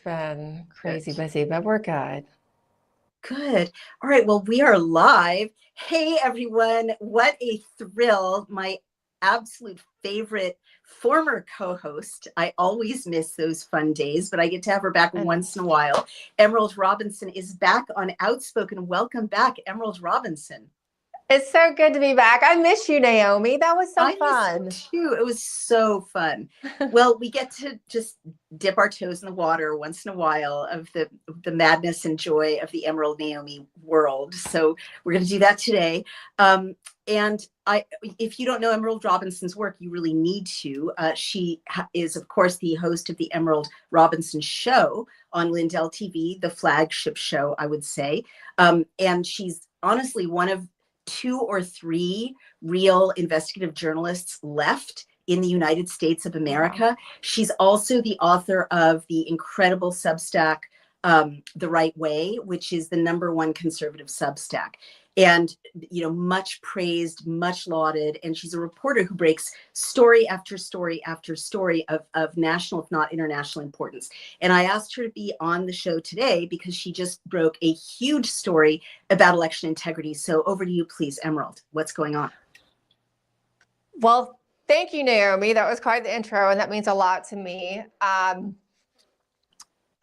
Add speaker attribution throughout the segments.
Speaker 1: been crazy
Speaker 2: Good.
Speaker 1: busy, but we're good.
Speaker 2: Good. All right. Well, we are live. Hey, everyone. What a thrill. My absolute favorite former co host. I always miss those fun days, but I get to have her back
Speaker 1: And
Speaker 2: once in a while. Emerald Robinson is back on Outspoken. Welcome back, Emerald Robinson.
Speaker 1: it's so good to be back. I miss you, Naomi. That was so
Speaker 2: I miss you
Speaker 1: fun.
Speaker 2: too. It was so fun. Well, we get to just dip our toes in the water once in a while of the madness and joy of the Emerald Naomi world. So we're going to do that today. And if you don't know Emerald Robinson's work, you really need to. She is, of course, the host of the Emerald Robinson Show on Lindell TV, the flagship show, I would say. And she's honestly one of two or three real investigative journalists left in the United States of America.
Speaker 1: Wow.
Speaker 2: She's also the author of the incredible Substack, The Right Way, which is the #1 conservative Substack. And, much praised, much lauded. And she's a reporter who breaks story after story after story of national, if not international importance. And I asked her to be on the show today because she just broke a huge story about election integrity. So over to you, please, Emerald. What's going on?
Speaker 1: Well, thank you, Naomi. That was quite the intro, and that means a lot to me.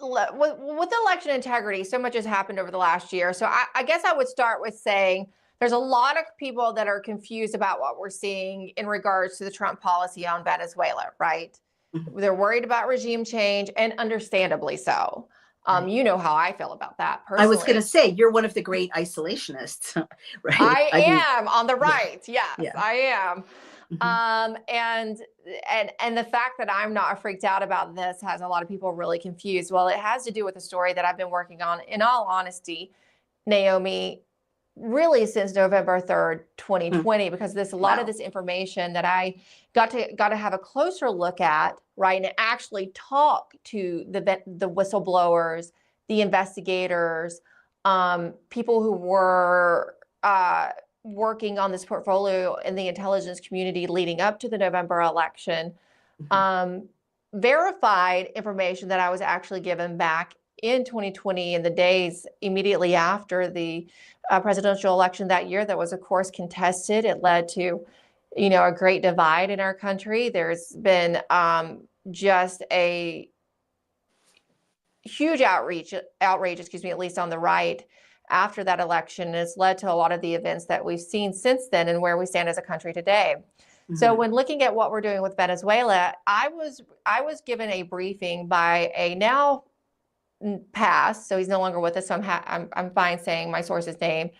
Speaker 1: With election integrity, so much has happened over the last year. So I guess I would start with saying there's a lot of people that are confused about what we're seeing in regards to the Trump policy on Venezuela, right? They're worried about regime change, and understandably so. You know how I feel about that
Speaker 2: I was going to
Speaker 1: personally.
Speaker 2: say, you're one of the great isolationists, right?
Speaker 1: I
Speaker 2: I mean,
Speaker 1: am on the right. Yes,
Speaker 2: yeah.
Speaker 1: I am.
Speaker 2: Mhm.
Speaker 1: And the fact that I'm not freaked out about this has a lot of people really confused. Well, it has to do with a story that I've been working on, in all honesty, Naomi, really since November 3rd, 2020, because there's a lot of
Speaker 2: Wow.
Speaker 1: this information that I got to have a closer look at, right, and actually talk to the whistleblowers, the investigators, people who were working on this portfolio in the intelligence community leading up to the November election, verified information that I was actually given back in 2020 in the days immediately after the presidential election that year that was, of course, contested. It led to, a great divide in our country. There's been just a huge outrage, at least on the right, after that election. It's led to a lot of the events that we've seen since then and where we stand as a country today. So when looking at what we're doing with Venezuela, I was given a briefing by a now passed, so he's no longer with us, so I'm fine saying my source's name,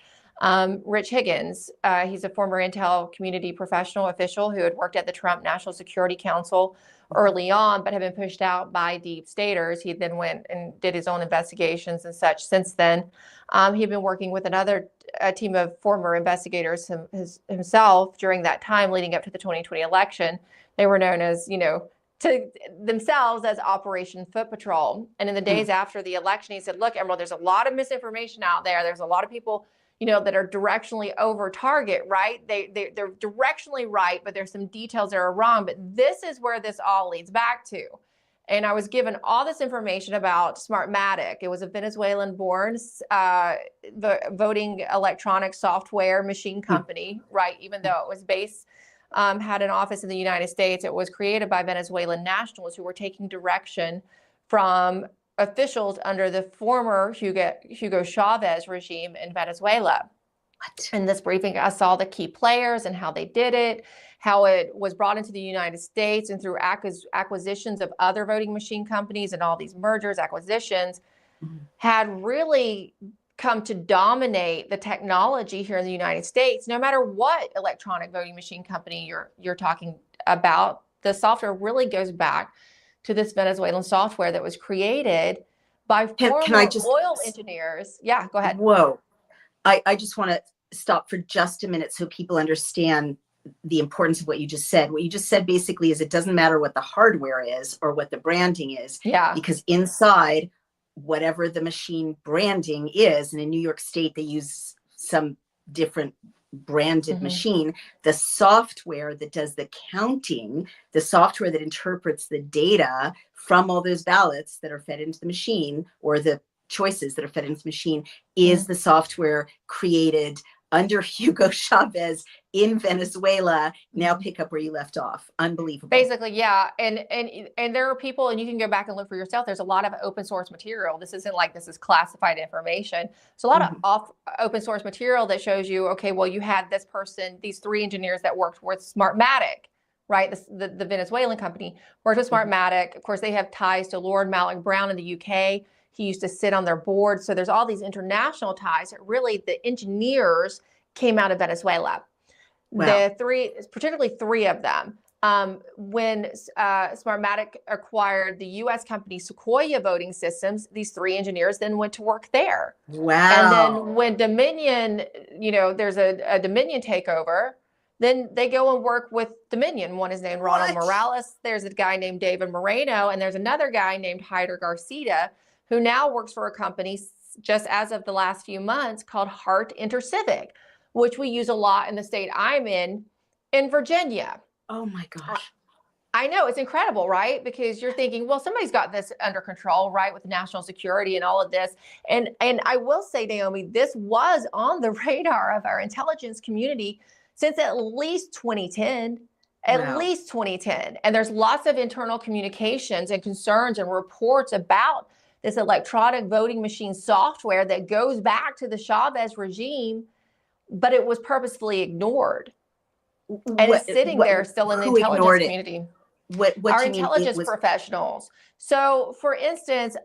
Speaker 1: Rich Higgins. He's a former intel community professional official who had worked at the Trump National Security Council early on, but had been pushed out by deep staters. He then went and did his own investigations and such since then. He'd been working with another team of former investigators himself during that time leading up to the 2020 election. They were known as, to themselves as Operation Foot Patrol. And in the days after the election, he said, look, Emerald, there's a lot of misinformation out there. There's a lot of people, that are directionally over target, right? They're directionally right, but there's some details that are wrong. But this is where this all leads back to. And I was given all this information about Smartmatic. It was a Venezuelan-born voting electronic software machine company, right? Even though it was based, had an office in the United States, it was created by Venezuelan nationals who were taking direction from officials under the former Hugo Chavez regime in Venezuela.
Speaker 2: What?
Speaker 1: In this briefing, I saw the key players and how they did it, how it was brought into the United States and through acquisitions of other voting machine companies and all these mergers, acquisitions, had really come to dominate the technology here in the United States. No matter what electronic voting machine company you're talking about, the software really goes back to this Venezuelan software that was created by
Speaker 2: Can I
Speaker 1: former
Speaker 2: just,
Speaker 1: oil engineers. Yeah, go ahead.
Speaker 2: whoa. I just want to stop for just a minute so people understand the importance of what you just said. What you just said basically is it doesn't matter what the hardware is or what the branding is,
Speaker 1: Yeah.
Speaker 2: because inside whatever the machine branding is, and in New York State, they use some different branded
Speaker 1: Mhm.
Speaker 2: machine, the software that does the counting, the software that interprets the data from all those ballots that are fed into the machine, or the choices that are fed into the machine, is
Speaker 1: Mhm.
Speaker 2: the software created under Hugo Chavez in Venezuela. Now pick up where you left off. Unbelievable.
Speaker 1: Basically, yeah. And there are people, and you can go back and look for yourself. There's a lot of open source material. This isn't like this is classified information. So a lot of open source material that shows you, okay, well, you had this person, these 3 engineers that worked with Smartmatic, right? The Venezuelan company worked with Smartmatic. Of course, they have ties to Lord Malloch Brown in the UK. He used to sit on their board. So there's all these international ties that really the engineers came out of Venezuela.
Speaker 2: Wow.
Speaker 1: The 3, particularly 3 of them. When Smartmatic acquired the U.S. company Sequoia Voting Systems, these 3 engineers then went to work there.
Speaker 2: Wow.
Speaker 1: And then when Dominion, there's a Dominion takeover, then they go and work with Dominion. One is named Ronald Morales. There's a guy named David Moreno, and there's another guy named Hyder Garcia, who now works for a company just as of the last few months called Hart Intercivic, which we use a lot in the state I'm in Virginia.
Speaker 2: Oh my gosh.
Speaker 1: I know, it's incredible, right? Because you're thinking, well, somebody's got this under control, right? With national security and all of this. And I will say, Naomi, this was on the radar of our intelligence community since at least 2010. At least 2010. And there's lots of internal communications and concerns and reports about this electronic voting machine software that goes back to the Chavez regime, but it was purposefully ignored. And it's sitting there still in the intelligence community. Our intelligence professionals. So, for instance,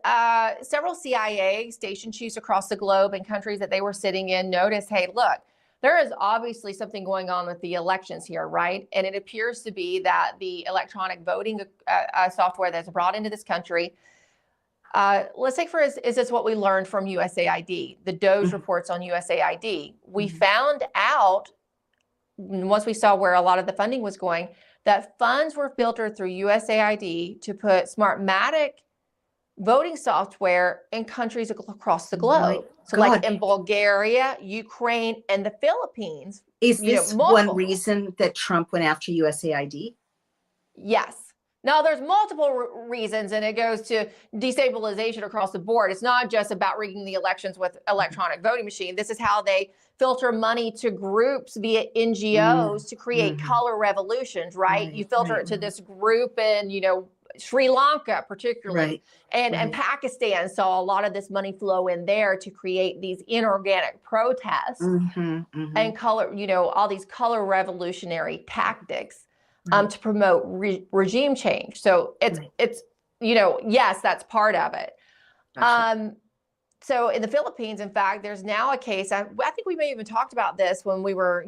Speaker 1: several CIA station chiefs across the globe and countries that they were sitting in noticed, hey, look, there is obviously something going on with the elections here, right? And it appears to be that the electronic voting software that's brought into this country, let's take for is this what we learned from USAID, the DOJ reports on USAID. We found out, once we saw where a lot of the funding was going, that funds were filtered through USAID to put Smartmatic voting software in countries across the globe. So like in Bulgaria, Ukraine, and the Philippines.
Speaker 2: Is this one reason that Trump went after USAID?
Speaker 1: Yes. Now, there's multiple reasons, and it goes to destabilization across the board. It's not just about rigging the elections with electronic voting machine. This is how they filter money to groups via NGOs to create color revolutions, right? You filter it to this group in, Sri Lanka particularly, and Pakistan saw a lot of this money flow in there to create these inorganic protests and color, all these color revolutionary tactics. To promote regime change. So it's yes, that's part of it. Gotcha. So in the Philippines, in fact, there's now a case, I think we may have even talked about this when we were,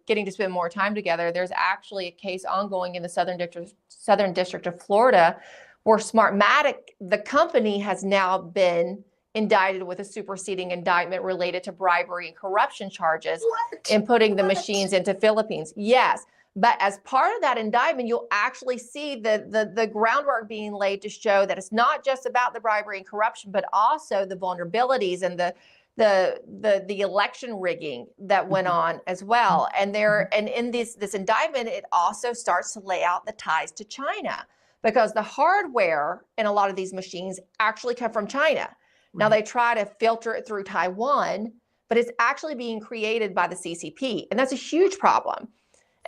Speaker 1: getting to spend more time together. There's actually a case ongoing in the Southern District of Florida where Smartmatic, the company, has now been indicted with a superseding indictment related to bribery and corruption charges in putting the machines into Philippines. Yes. But as part of that indictment, you'll actually see the groundwork being laid to show that it's not just about the bribery and corruption, but also the vulnerabilities and the election rigging that went on as well. And in this indictment, it also starts to lay out the ties to China, because the hardware in a lot of these machines actually come from China. Now they try to filter it through Taiwan, but it's actually being created by the CCP, and that's a huge problem.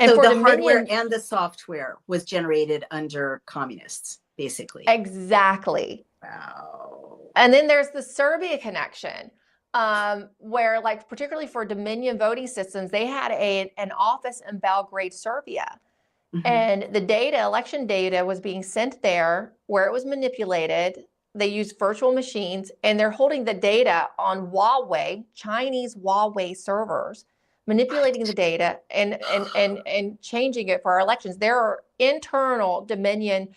Speaker 2: And so the hardware and the software was generated under communists, basically.
Speaker 1: Exactly.
Speaker 2: Wow.
Speaker 1: And then there's the Serbia connection, where, like, particularly for Dominion voting systems, they had an office in Belgrade, Serbia. And the election data was being sent there where it was manipulated. They used virtual machines, and they're holding the data on Huawei, Chinese Huawei servers, manipulating the data and changing it for our elections. There are internal Dominion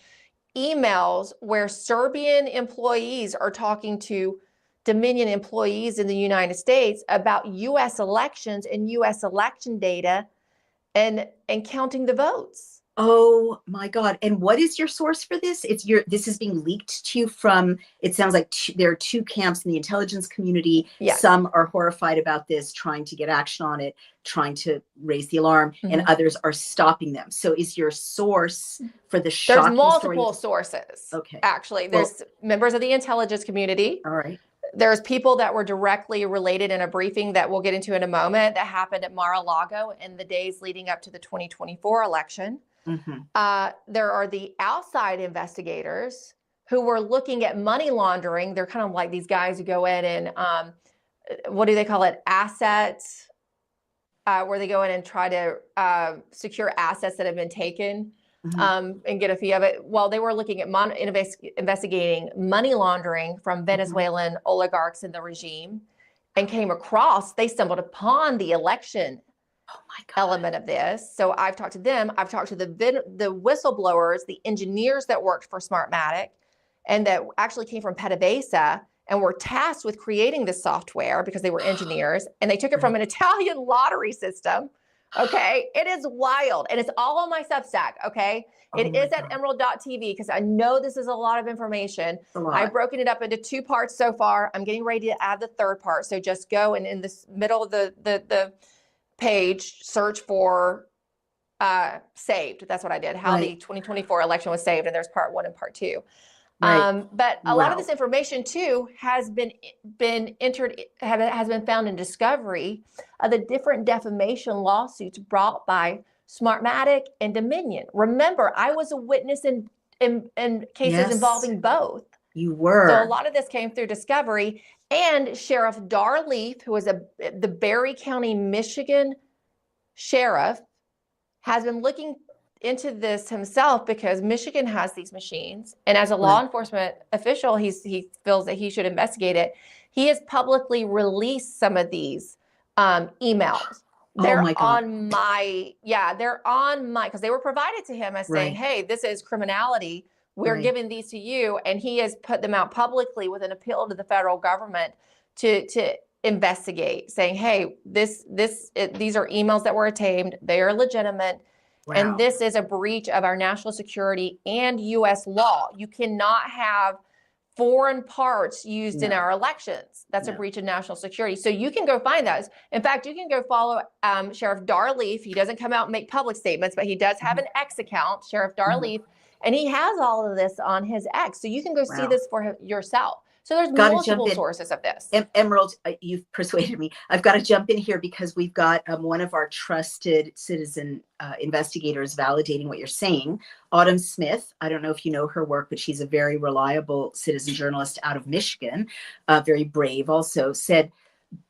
Speaker 1: emails where Serbian employees are talking to Dominion employees in the United States about U.S. elections and U.S. election data and counting the votes.
Speaker 2: Oh my God. And what is your source for this? This is being leaked to you from, it sounds like there are two camps in the intelligence community.
Speaker 1: Yes.
Speaker 2: Some are horrified about this, trying to get action on it, trying to raise the alarm, and
Speaker 1: Mhm.
Speaker 2: others are stopping them. So is your source for the
Speaker 1: There's
Speaker 2: shocking story?
Speaker 1: multiple sources.
Speaker 2: Okay.
Speaker 1: Actually,
Speaker 2: Well,
Speaker 1: there's members of the intelligence community.
Speaker 2: all right.
Speaker 1: There's people that were directly related in a briefing that we'll get into in a moment that happened at Mar-a-Lago in the days leading up to the 2024 election.
Speaker 2: Mm-hmm.
Speaker 1: There are the outside investigators who were looking at money laundering. They're kind of like these guys who go in and what do they call it? Assets, where they go in and try to secure assets that have been taken.
Speaker 2: Mm-hmm.
Speaker 1: And get a fee of it. Well, they were looking at investigating money laundering from Venezuelan oligarchs in the regime, and they stumbled upon the election
Speaker 2: Oh my God.
Speaker 1: element of this. So I've talked to them. I've talked to the whistleblowers, the engineers that worked for Smartmatic, and that actually came from PDVSA and were tasked with creating this software because they were engineers, and they took it from an Italian lottery system. Okay. It is wild. And it's all on my Substack. Okay. It is at emerald.tv because I know this is a lot of information. I've broken it up into 2 parts so far. I'm getting ready to add the 3rd part. So just go and in this middle of the page, search for saved. That's what I did. How the 2024 election was saved. And there's part 1 and part 2.
Speaker 2: Right.
Speaker 1: But a lot of this information too has been found in discovery of the different defamation lawsuits brought by Smartmatic and Dominion. Remember, I was a witness in cases involving both.
Speaker 2: You were.
Speaker 1: So a lot of this came through discovery. And Sheriff Darleaf, who was the Berry County, Michigan sheriff, has been looking into this himself because Michigan has these machines, and as a law enforcement official, he feels that he should investigate it. He has publicly released some of these emails. They're on my because they were provided to him as saying, hey, this is criminality. We're giving these to you, and he has put them out publicly with an appeal to the federal government to investigate, saying, hey, these are emails that were obtained. They are legitimate. Wow. And this is a breach of our national security and U.S. law. You cannot have foreign parts used in our elections. That's a breach of national security. So you can go find those. In fact, you can go follow Sheriff Darleaf. He doesn't come out and make public statements, but he does have an X account, Sheriff Darleaf, and he has all of this on his X. So you can go see this for yourself. So there's multiple sources of this.
Speaker 2: Emerald, you've persuaded me. I've got to jump in here because we've got one of our trusted citizen investigators validating what you're saying. Autumn Smith, I don't know if you know her work, but she's a very reliable citizen journalist out of Michigan, very brave also, said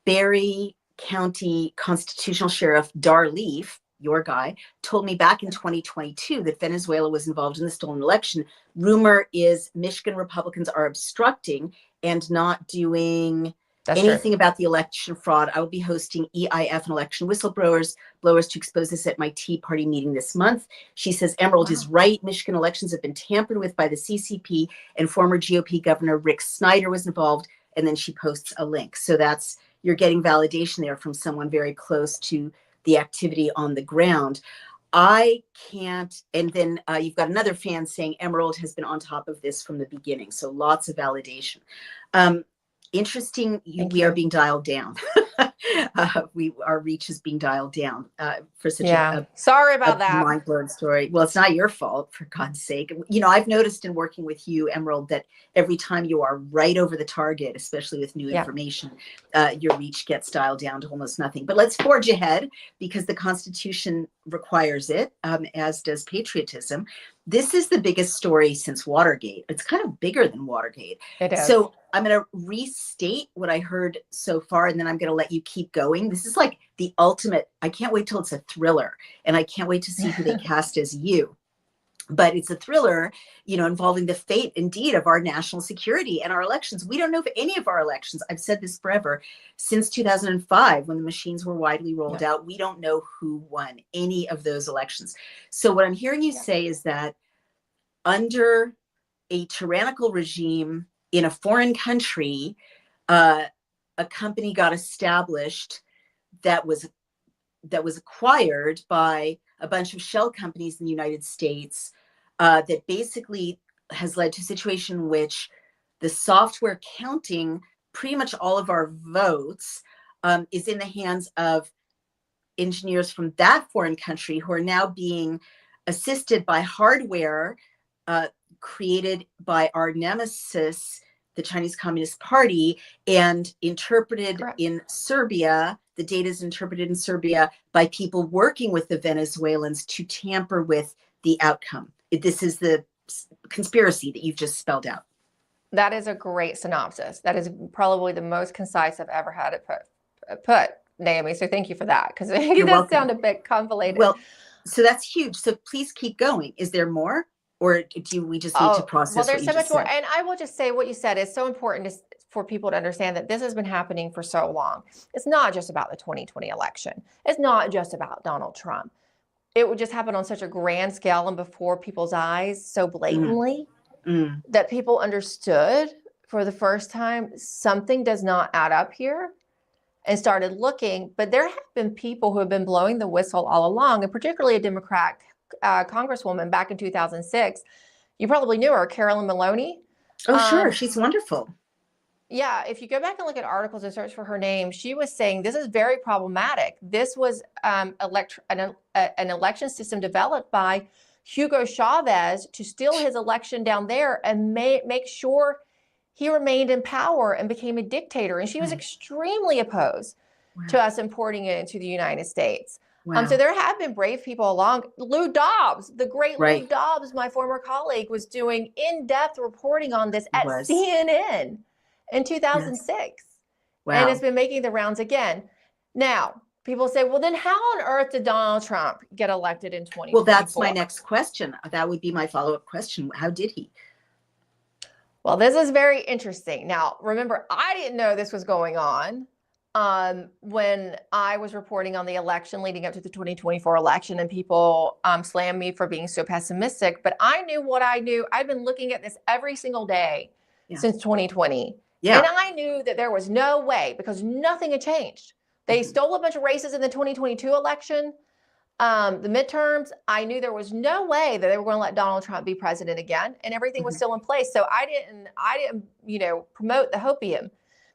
Speaker 2: Berry County Constitutional Sheriff Darleaf, your guy, told me back in 2022 that Venezuela was involved in the stolen election. Rumor is Michigan Republicans are obstructing and not doing anything about the election fraud. I will be hosting EIF and election whistleblowers to expose this at my Tea Party meeting this month. She says Emerald is right. Michigan elections have been tampered with by the CCP, and former GOP Governor Rick Snyder was involved. And then she posts a link. So you're getting validation there from someone very close to the activity on the ground. I can't. And then you've got another fan saying Emerald has been on top of this from the beginning. So lots of validation. Interesting. We are being dialed down. Our reach is being dialed down for such
Speaker 1: sorry about that
Speaker 2: mind-blowing story. Well, it's not your fault, for God's sake. You know, I've noticed in working with you, Emerald, that every time you are right over the target, especially with new information, your reach gets dialed down to almost nothing. But let's forge ahead because the Constitution requires it, as does patriotism. This is the biggest story since Watergate. It's kind of bigger than Watergate.
Speaker 1: It is.
Speaker 2: So I'm going to restate what I heard so far, and then I'm going to let you keep going. This is like the ultimate. I can't wait till it's a thriller, and I can't wait to see who they cast as you. But it's a thriller, involving the fate, indeed, of our national security and our elections. We don't know if any of our elections, I've said this forever, since 2005, when the machines were widely rolled out, we don't know who won any of those elections. So what I'm hearing you say is that under a tyrannical regime in a foreign country, a company got established that was acquired by a bunch of shell companies in the United States that basically has led to a situation in which the software counting pretty much all of our votes is in the hands of engineers from that foreign country who are now being assisted by hardware created by our nemesis, the Chinese Communist Party, and interpreted
Speaker 1: Correct.
Speaker 2: in Serbia. The data is interpreted in Serbia by people working with the Venezuelans to tamper with the outcome. This is the conspiracy that you've just spelled out.
Speaker 1: That is a great synopsis. That is probably the most concise I've ever had it put, Naomi. So thank you for that, because it does
Speaker 2: welcome.
Speaker 1: sound a bit convoluted.
Speaker 2: Well, so that's huge. So please keep going. Is there more? Or do we just need to process
Speaker 1: well, there's
Speaker 2: what you
Speaker 1: so much
Speaker 2: just
Speaker 1: more.
Speaker 2: said?
Speaker 1: And I will just say what you said is so important for people to understand that this has been happening for so long. It's not just about the 2020 election. It's not just about Donald Trump. It would just happen on such a grand scale and before people's eyes so blatantly that people understood for the first time something does not add up here and started looking. But there have been people who have been blowing the whistle all along, and particularly a Democrat congresswoman back in 2006. You probably knew her, Carolyn Maloney.
Speaker 2: Oh, sure. She's wonderful.
Speaker 1: Yeah, if you go back and look at articles and search for her name, she was saying this is very problematic. This was an election system developed by Hugo Chavez to steal his election down there and make sure he remained in power and became a dictator. And she was extremely opposed to us importing it into the United States.
Speaker 2: Wow.
Speaker 1: So there have been brave people along. Lou Dobbs, the great Lou Dobbs, my former colleague, was doing in-depth reporting on this at CNN in 2006. Yes. Wow. And it's been making the rounds again. Now, people say, well, then how on earth did Donald Trump get elected in 2024?
Speaker 2: Well, that's my next question. That would be my follow-up question. How did he?
Speaker 1: Well, this is very interesting. Now, remember, I didn't know this was going on when I was reporting on the election leading up to the 2024 election, and people slammed me for being so pessimistic. But I knew what I knew. I've been looking at this every single day since 2020. Yeah. And I knew that there was no way, because nothing had changed. They stole a bunch of races in the 2022 election, the midterms. I knew there was no way that they were going to let Donald Trump be president again, and everything was still in place. So I didn't, promote the hopium.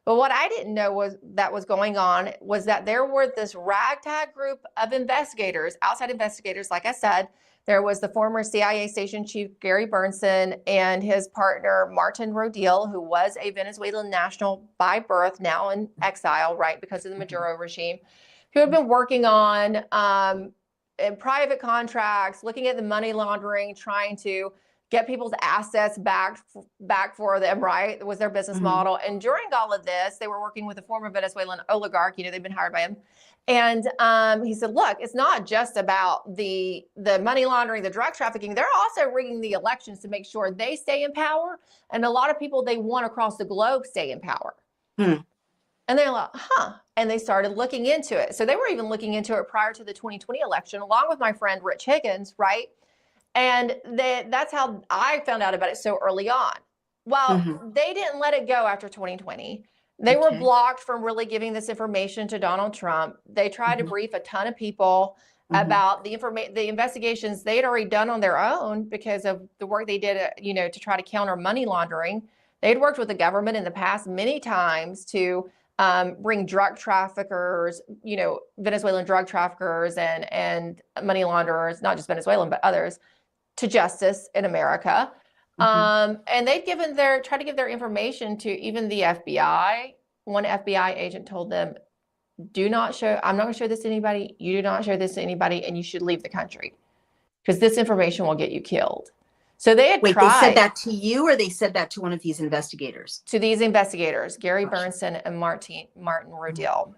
Speaker 1: But what I didn't know was going on was that there were this ragtag group of investigators, outside investigators, like I said. There was the former CIA station chief, Gary Bernson, and his partner, Martin Rodil, who was a Venezuelan national by birth, now in exile, right, because of the Maduro regime, who had been working on in private contracts, looking at the money laundering, trying to get people's assets back for them, right? It was their business model. And during all of this, they were working with a former Venezuelan oligarch, they'd been hired by him. And he said, look, it's not just about the money laundering, the drug trafficking. They're also rigging the elections to make sure they stay in power. And a lot of people they want across the globe stay in power. And they're like, and they started looking into it. So they were even looking into it prior to the 2020 election, along with my friend Rich Higgins, right? And that's how I found out about it so early on. Well, they didn't let it go after 2020. They were blocked from really giving this information to Donald Trump. They tried to brief a ton of people about the investigations they had already done on their own because of the work they did, to try to counter money laundering. They'd worked with the government in the past many times to bring drug traffickers, Venezuelan drug traffickers and money launderers, not just Venezuelan, but others, to justice in America. And they'd tried to give their information to even the FBI. One FBI agent told them, I'm not going to show this to anybody. You do not show this to anybody, and you should leave the country because this information will get you killed. So they had tried.
Speaker 2: They said that to you, or they said that to one of these investigators?
Speaker 1: To these investigators, Gary Bernson and Martin Rodil.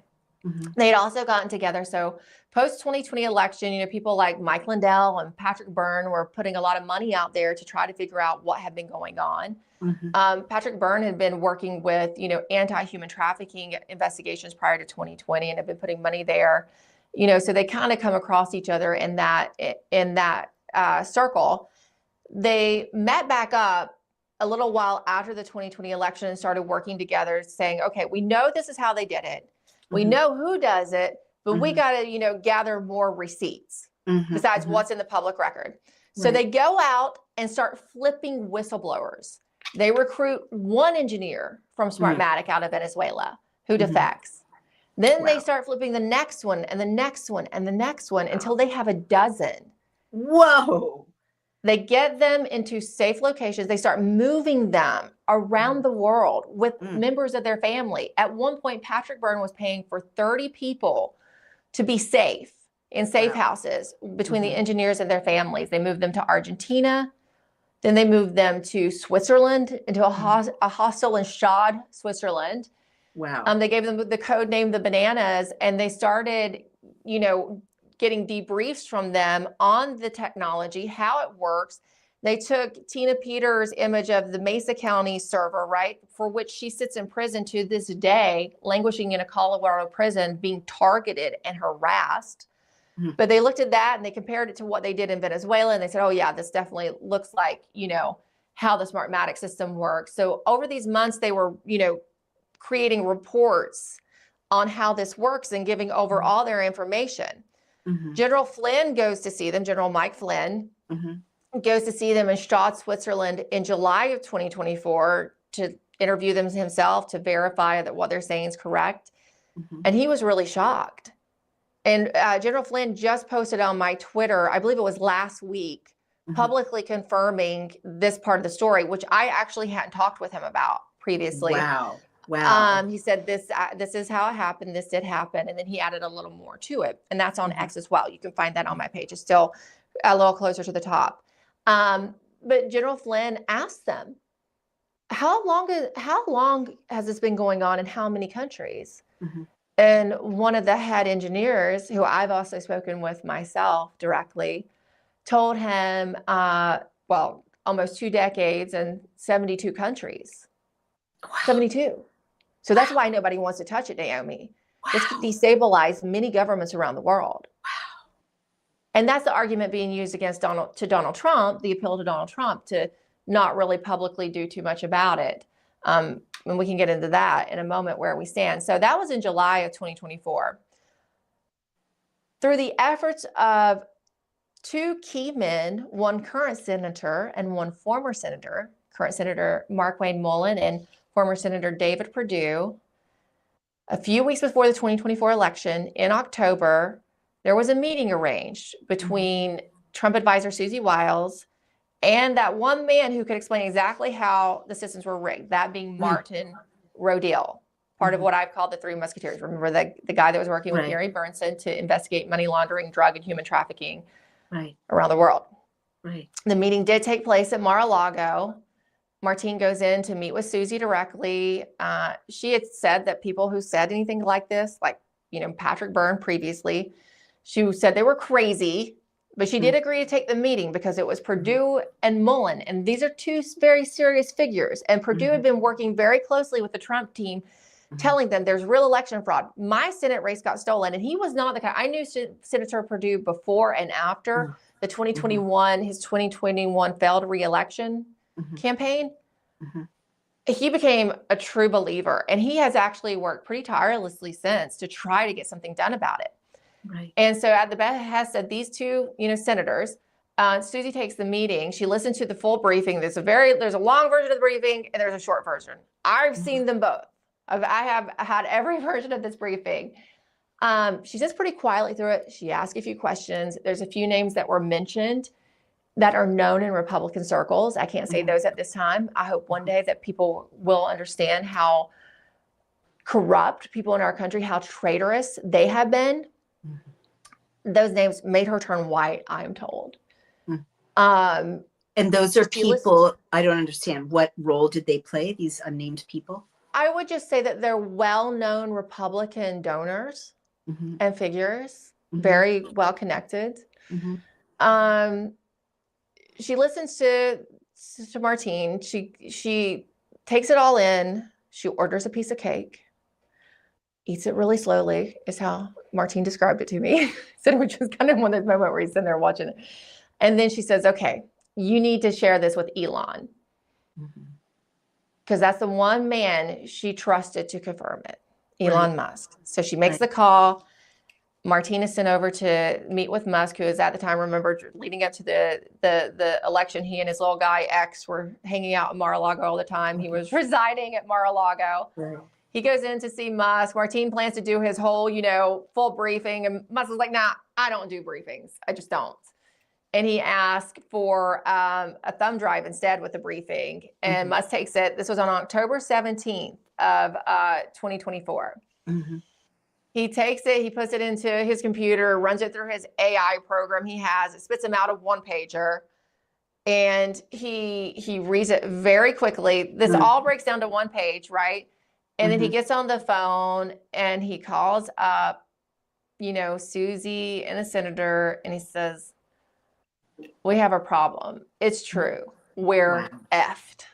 Speaker 1: They'd also gotten together. So post-2020 election, people like Mike Lindell and Patrick Byrne were putting a lot of money out there to try to figure out what had been going on. Patrick Byrne had been working with, anti-human trafficking investigations prior to 2020 and had been putting money there. So they kind of come across each other in that circle. They met back up a little while after the 2020 election and started working together, saying, okay, we know this is how they did it. We know who does it, but we got to, gather more receipts. besides what's in the public record. So they go out and start flipping whistleblowers. They recruit one engineer from Smartmatic out of Venezuela who defects. Then they start flipping the next one and the next one and the next one until they have a dozen.
Speaker 2: Whoa.
Speaker 1: They get them into safe locations. They start moving them around the world with members of their family. At one point, Patrick Byrne was paying for 30 people to be safe in safe houses between the engineers and their families. They moved them to Argentina. Then they moved them to Switzerland, into a hostel in Stade, Switzerland.
Speaker 2: Wow.
Speaker 1: They gave them the code name, the Bananas, and they started, getting debriefs from them on the technology, how it works. They took Tina Peters' image of the Mesa County server, right, for which she sits in prison to this day, languishing in a Colorado prison, being targeted and harassed. But they looked at that and they compared it to what they did in Venezuela, and they said, oh yeah, this definitely looks like, how the Smartmatic system works. So over these months, they were, creating reports on how this works and giving over all their information. General Flynn goes to see them, General Mike Flynn goes to see them in Stade, Switzerland in July of 2024 to interview them himself to verify that what they're saying is correct. And he was really shocked. And General Flynn just posted on my Twitter, I believe it was last week, publicly confirming this part of the story, which I actually hadn't talked with him about previously.
Speaker 2: Wow.
Speaker 1: He said this is how it happened. This did happen. And then he added a little more to it. And that's on X as well. You can find that on my page. It's still a little closer to the top. But General Flynn asked them, how long has this been going on in how many countries? And one of the head engineers, who I've also spoken with myself directly, told him, almost 2 decades and 72 countries. 72. So that's why nobody wants to touch it, Naomi. This could destabilize many governments around the world. And that's the argument being used against Donald Trump, the appeal to Donald Trump to not really publicly do too much about it. And we can get into that in a moment where we stand. So that was in July of 2024. Through the efforts of 2 key men, one current senator and one former senator, current Senator Markwayne Mullin and former Senator David Perdue, a few weeks before the 2024 election in October, there was a meeting arranged between Trump advisor Susie Wiles and that one man who could explain exactly how the systems were rigged, that being Martin Rodil, part of what I've called the 3 Musketeers. Remember the guy that was working with Gary Burnson to investigate money laundering, drug, and human trafficking around the world. The meeting did take place at Mar-a-Lago. Martine goes in to meet with Susie directly. She had said that people who said anything like this, like, Patrick Byrne previously, she said they were crazy, but she did agree to take the meeting because it was Perdue and Mullin. And these are 2 very serious figures. And Perdue had been working very closely with the Trump team, telling them there's real election fraud. My Senate race got stolen. And he was not the kind. I knew Senator Perdue before and after the 2021, his 2021 failed re-election campaign. He became a true believer. And he has actually worked pretty tirelessly since to try to get something done about it. And so at the behest of these 2, senators, Susie takes the meeting. She listens to the full briefing. There's a long version of the briefing and there's a short version. I've seen them both. I have had every version of this briefing. She sits pretty quietly through it. She asked a few questions. There's a few names that were mentioned that are known in Republican circles. I can't say those at this time. I hope one day that people will understand how corrupt people in our country, how traitorous they have been. Those names made her turn white, I'm told.
Speaker 2: And those are people, I don't understand. What role did they play, these unnamed people?
Speaker 1: I would just say that they're well-known Republican donors and figures, very well connected. She listens to Martine. She takes it all in. She orders a piece of cake, eats it really slowly, is how Martine described it to me. So, which was kind of one of those moments where he's sitting there watching it. And then she says, okay, you need to share this with Elon. Because that's the one man she trusted to confirm it, Elon Musk. So she makes the call. Martin is sent over to meet with Musk, who is at the time, remember, leading up to the election, he and his little guy X were hanging out at Mar-a-Lago all the time. He was residing at Mar-a-Lago.
Speaker 2: Right.
Speaker 1: He goes in to see Musk. Martin plans to do his whole, full briefing. And Musk is like, nah, I don't do briefings. I just don't. And he asked for a thumb drive instead with the briefing. And Musk takes it. This was on October 17th of 2024. He takes it, he puts it into his computer, runs it through his AI program he has. It spits him out a one-pager. And he reads it very quickly. This all breaks down to one page, right? And then he gets on the phone and he calls up, Susie and the senator, and he says, we have a problem. It's true. We're effed,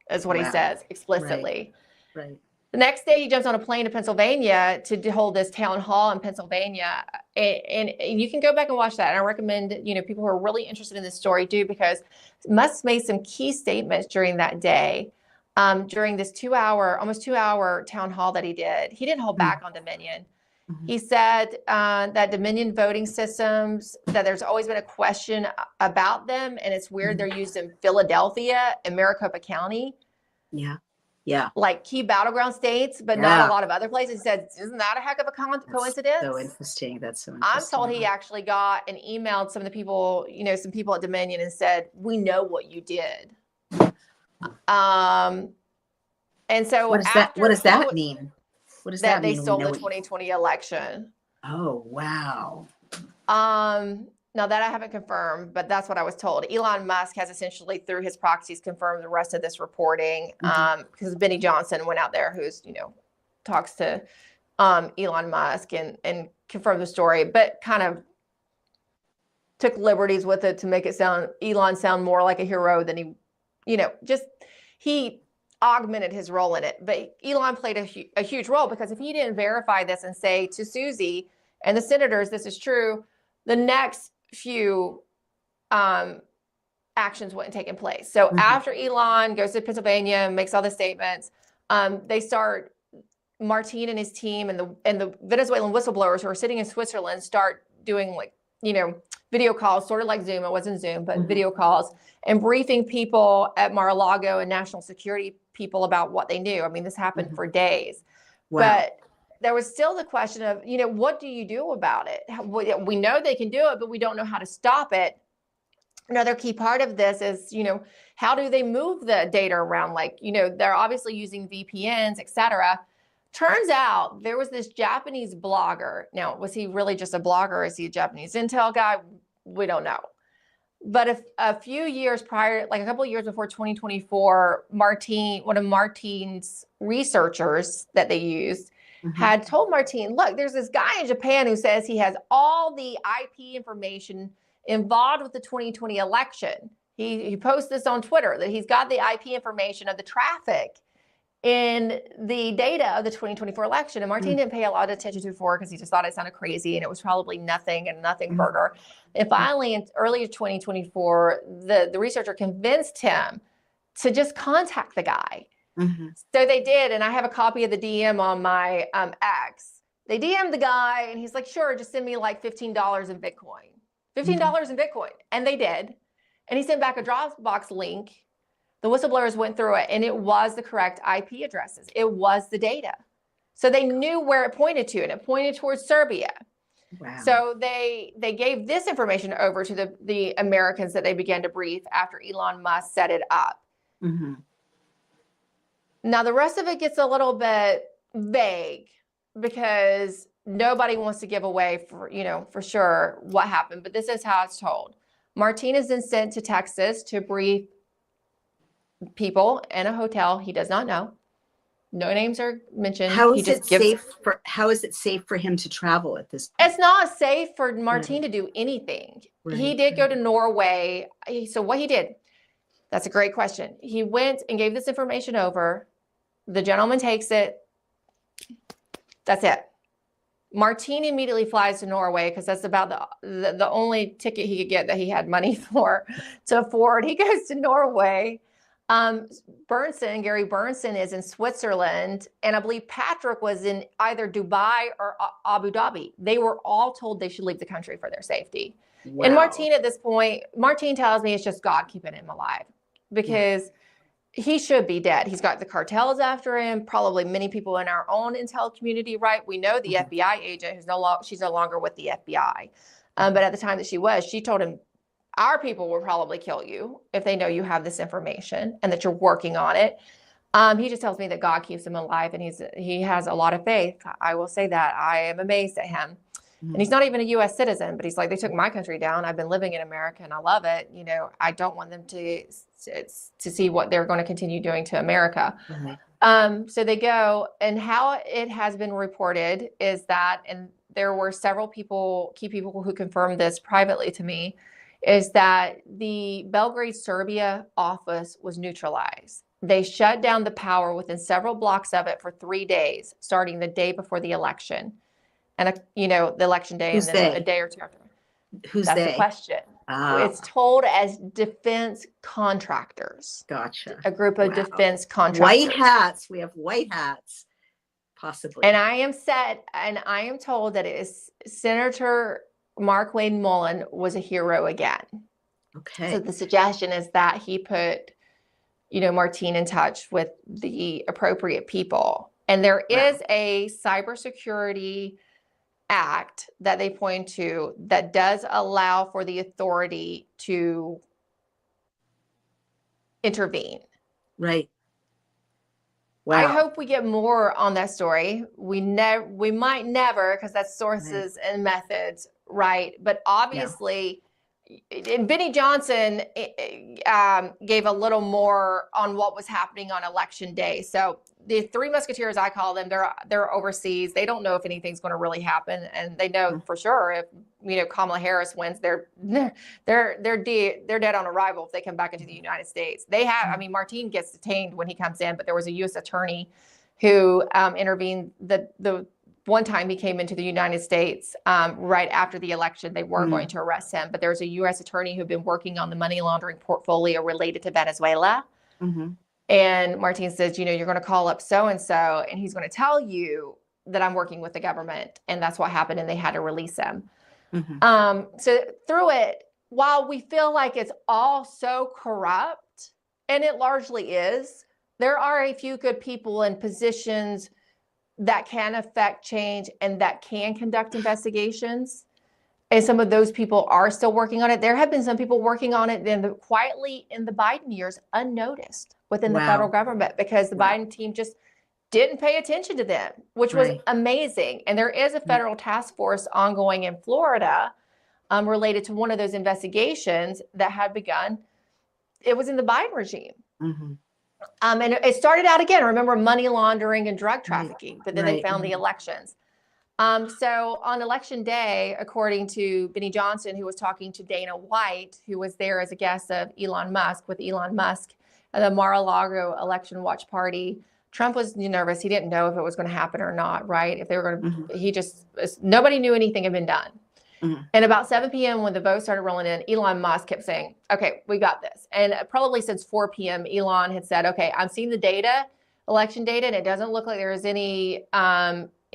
Speaker 1: is what he says explicitly.
Speaker 2: Right.
Speaker 1: The next day, he jumps on a plane to Pennsylvania to hold this town hall in Pennsylvania. And you can go back and watch that. And I recommend, people who are really interested in this story do, because Musk made some key statements during that day, during this almost 2 hour town hall that he did. He didn't hold back on Dominion. He said that Dominion voting systems, that there's always been a question about them. And it's weird they're used in Philadelphia and Maricopa County.
Speaker 2: Yeah.
Speaker 1: Like key battleground states, but not a lot of other places. He said, isn't that a heck of a coincidence?
Speaker 2: So interesting. That's so interesting.
Speaker 1: I'm told he actually got and emailed some of the people, some people at Dominion and said, we know what you did. And so
Speaker 2: what does that mean? What does that mean?
Speaker 1: They stole the 2020 election.
Speaker 2: Oh, wow.
Speaker 1: Now that I haven't confirmed, but that's what I was told. Elon Musk has essentially, through his proxies, confirmed the rest of this reporting, because Benny Johnson went out there, who's, talks to Elon Musk and confirmed the story, but kind of took liberties with it to make it Elon sound more like a hero than he augmented his role in it. But Elon played a huge role, because if he didn't verify this and say to Susie and the senators, this is true, the next few actions wouldn't take place. So after Elon goes to Pennsylvania and makes all the statements, they start, Martin and his team and the Venezuelan whistleblowers who are sitting in Switzerland start doing video calls, sort of like Zoom. It wasn't Zoom, but video calls, and briefing people at Mar-a-Lago and national security people about what they knew. I mean, this happened for days. Wow. But there was still the question of, what do you do about it? We know they can do it, but we don't know how to stop it. Another key part of this is, how do they move the data around? They're obviously using VPNs, et cetera. Turns out there was this Japanese blogger. Now, was he really just a blogger, or is he a Japanese intel guy? We don't know. But a few years prior, like a couple of years before 2024, one of Martin's researchers that they used had told Martin, look, there's this guy in Japan who says he has all the IP information involved with the 2020 election. He posts this on Twitter, that he's got the IP information of the traffic in the data of the 2024 election. And Martin didn't pay a lot of attention to it before, because he just thought it sounded crazy and it was probably nothing further. And finally, in early 2024, the researcher convinced him to just contact the guy. So they did, and I have a copy of the DM on my X. They DM'd the guy, and he's like, sure, just send me like $15 in Bitcoin. $15 in Bitcoin. And they did. And he sent back a Dropbox link. The whistleblowers went through it, and it was the correct IP addresses. It was the data. So they knew where it pointed to, and it pointed towards Serbia. Wow. So they gave this information over to the Americans that they began to brief after Elon Musk set it up. Now, the rest of it gets a little bit vague, because nobody wants to give away for sure what happened, but this is how it's told. Martin is then sent to Texas to brief people in a hotel he does not know. No names are mentioned.
Speaker 2: How is it safe for him to travel at this point?
Speaker 1: It's not safe for Martin to do anything. He did go to Norway. So what he did, that's a great question. He went and gave this information over. The gentleman takes it. That's it. Martin immediately flies to Norway, because that's about the only ticket he could get that he had money for to afford. He goes to Norway. Gary Burnson is in Switzerland, and I believe Patrick was in either Dubai or Abu Dhabi. They were all told they should leave the country for their safety.
Speaker 2: Wow.
Speaker 1: And Martine, at this point, Martine tells me it's just God keeping him alive, because he should be dead. He's got the cartels after him, probably many people in our own intel community, right? We know the FBI agent she's no longer with the FBI. But at the time that she told him, our people will probably kill you if they know you have this information and that you're working on it. He just tells me that God keeps him alive, and he has a lot of faith. I will say that. I am amazed at him. And he's not even a U.S. citizen, but he's like, they took my country down. I've been living in America and I love it. You know, I don't want them to see what they're going to continue doing to America. So they go, and how it has been reported is that, and there were several key people who confirmed this privately to me, is that the Belgrade, Serbia office was neutralized. They shut down the power within several blocks of it for 3 days, starting the day before the election. And, the election day, and then a day or two after. That's the question. It's told as defense contractors.
Speaker 2: Gotcha.
Speaker 1: A group of defense contractors.
Speaker 2: White hats. We have white hats, possibly.
Speaker 1: And I am told that it is Senator Mark Wayne Mullen was a hero again.
Speaker 2: Okay.
Speaker 1: So the suggestion is that he put, Martine in touch with the appropriate people. And there is a cybersecurity act that they point to that does allow for the authority to intervene.
Speaker 2: Right. Wow.
Speaker 1: I hope we get more on that story. We might never, because that's sources and methods, right? But obviously, and Benny Johnson gave a little more on what was happening on election day. So the Three Musketeers, I call them, they're overseas. They don't know if anything's going to really happen, and they know for sure if Kamala Harris wins, they're dead on arrival if they come back into the United States. They have, Martine gets detained when he comes in, but there was a U.S. attorney who intervened. The one time he came into the United States right after the election, they were going to arrest him, but there was a U.S. attorney who'd been working on the money laundering portfolio related to Venezuela. And Martine says, you're going to call up so-and-so, and he's going to tell you that I'm working with the government. And that's what happened. And they had to release him. So through it, while we feel like it's all so corrupt, and it largely is, there are a few good people in positions that can affect change and that can conduct investigations. And some of those people are still working on it. There have been some people working on it quietly in the Biden years, unnoticed within the federal government, because the Biden team just didn't pay attention to them, which was amazing. And there is a federal task force ongoing in Florida related to one of those investigations that had begun. It was in the Biden regime. And it started out, again, remember, money laundering and drug trafficking, but then they found the elections. So on election day, according to Benny Johnson, who was talking to Dana White, who was there as a guest of Elon Musk, with Elon Musk at the Mar-a-Lago election watch party, Trump was nervous. He didn't know if it was going to happen or not, right? If they were going to, nobody knew anything had been done. And about 7 p.m. when the vote started rolling in, Elon Musk kept saying, okay, we got this. And probably since 4 p.m., Elon had said, okay, I'm seeing the data, election data, and it doesn't look like there's any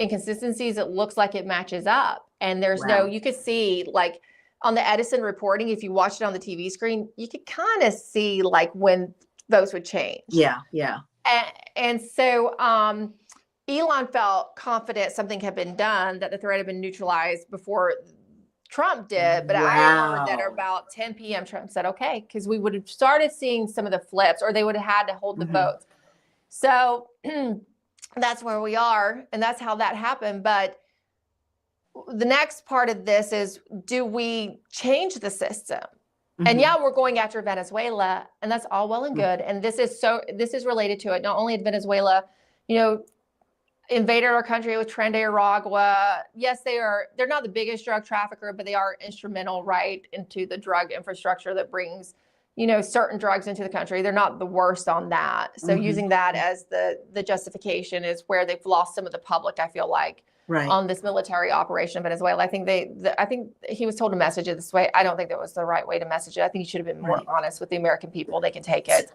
Speaker 1: inconsistencies. It looks like it matches up. And there's you could see, like, on the Edison reporting, if you watch it on the TV screen, you could kind of see, like, when votes would change. And so Elon felt confident something had been done, that the threat had been neutralized before Trump did. But I remember that about 10 p.m. Trump said, okay, because we would have started seeing some of the flips, or they would have had to hold the votes. So that's where we are, and that's how that happened. But the next part of this is, do we change the system? And we're going after Venezuela, and that's all well and good. And this is related to it. Not only had Venezuela, invaded our country with Tren de Aragua. Yes, they're not the biggest drug trafficker, but they are instrumental, right, into the drug infrastructure that brings, certain drugs into the country. They're not the worst on that. So using that as the justification is where they've lost some of the public, I feel like, on this military operation in Venezuela. I think I think he was told to message it this way. I don't think that was the right way to message it. I think he should have been more honest with the American people. They can take it.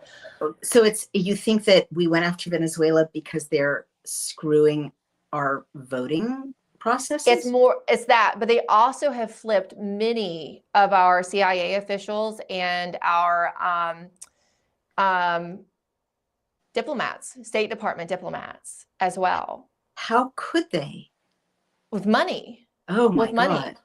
Speaker 2: So you think that we went after Venezuela because they're screwing our voting processes?
Speaker 1: It's that, but they also have flipped many of our CIA officials and our diplomats, State Department diplomats as well.
Speaker 2: How could they?
Speaker 1: With money.
Speaker 2: Oh my
Speaker 1: with money.
Speaker 2: God.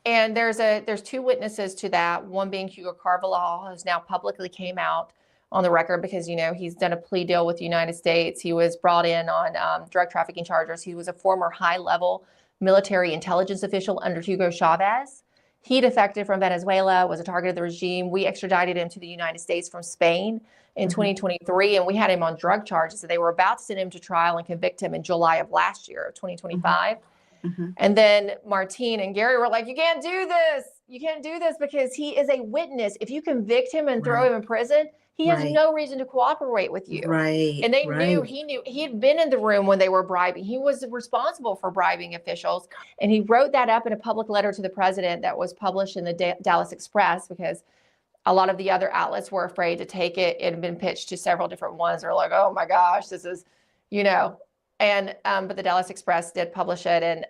Speaker 1: And there's two witnesses to that. One being Hugo Carvalhal, who's now publicly came out on the record because, he's done a plea deal with the United States. He was brought in on drug trafficking charges. He was a former high-level military intelligence official under Hugo Chavez. He defected from Venezuela, was a target of the regime. We extradited him to the United States from Spain in 2023, and we had him on drug charges. So they were about to send him to trial and convict him in July of last year, 2025. And then Martine and Gary were like, you can't do this. You can't do this because he is a witness. If you convict him and throw him in prison, he has no reason to cooperate with you. And they knew he had been in the room when they were bribing. He was responsible for bribing officials. And he wrote that up in a public letter to the president that was published in the Dallas Express because a lot of the other outlets were afraid to take it. It had been pitched to several different ones. They're like, oh my gosh, this is, And but the Dallas Express did publish it, and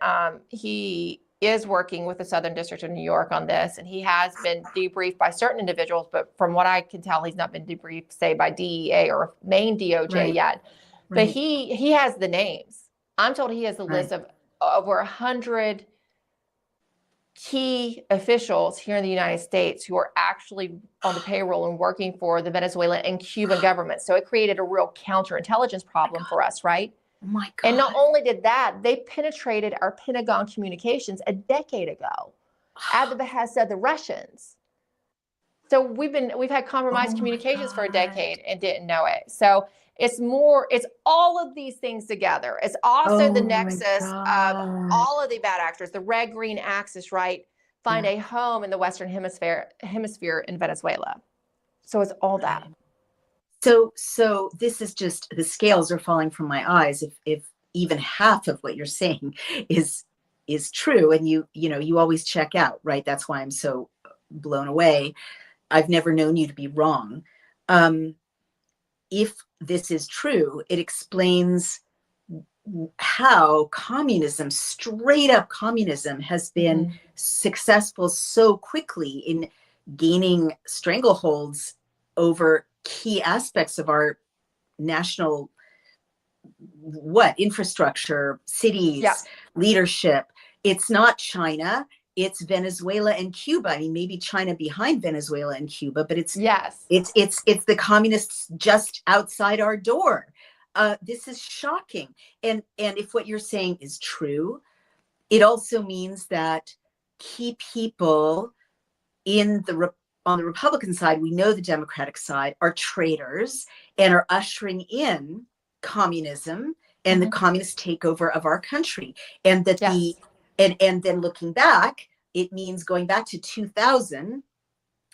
Speaker 1: he is working with the Southern District of New York on this, and he has been debriefed by certain individuals, but from what I can tell, he's not been debriefed, say, by DEA or main DOJ yet. But he has the names. I'm told he has the list of over 100 key officials here in the United States who are actually on the payroll and working for the Venezuelan and Cuban government. So it created a real counterintelligence problem for us, right?
Speaker 2: Oh my God.
Speaker 1: And not only did that, they penetrated our Pentagon communications a decade ago at the behest of the Russians. So we've had compromised communications for a decade and didn't know it. So it's all of these things together. It's also the nexus of all of the bad actors, the red-green axis, right? Find a home in the Western hemisphere in Venezuela. So it's all that.
Speaker 2: So this is just, the scales are falling from my eyes. If even half of what you're saying is true, and you always check out, right? That's why I'm so blown away. I've never known you to be wrong. If this is true, it explains how communism, straight up communism, has been successful so quickly in gaining strangleholds over key aspects of our national infrastructure, cities, leadership. It's not China, it's Venezuela and Cuba. I mean, maybe China behind Venezuela and Cuba, but it's the communists just outside our door. This is shocking. And if what you're saying is true, it also means that key people on the Republican side, we know the Democratic side, are traitors and are ushering in communism and the communist takeover of our country. And that and then looking back, it means going back to 2000,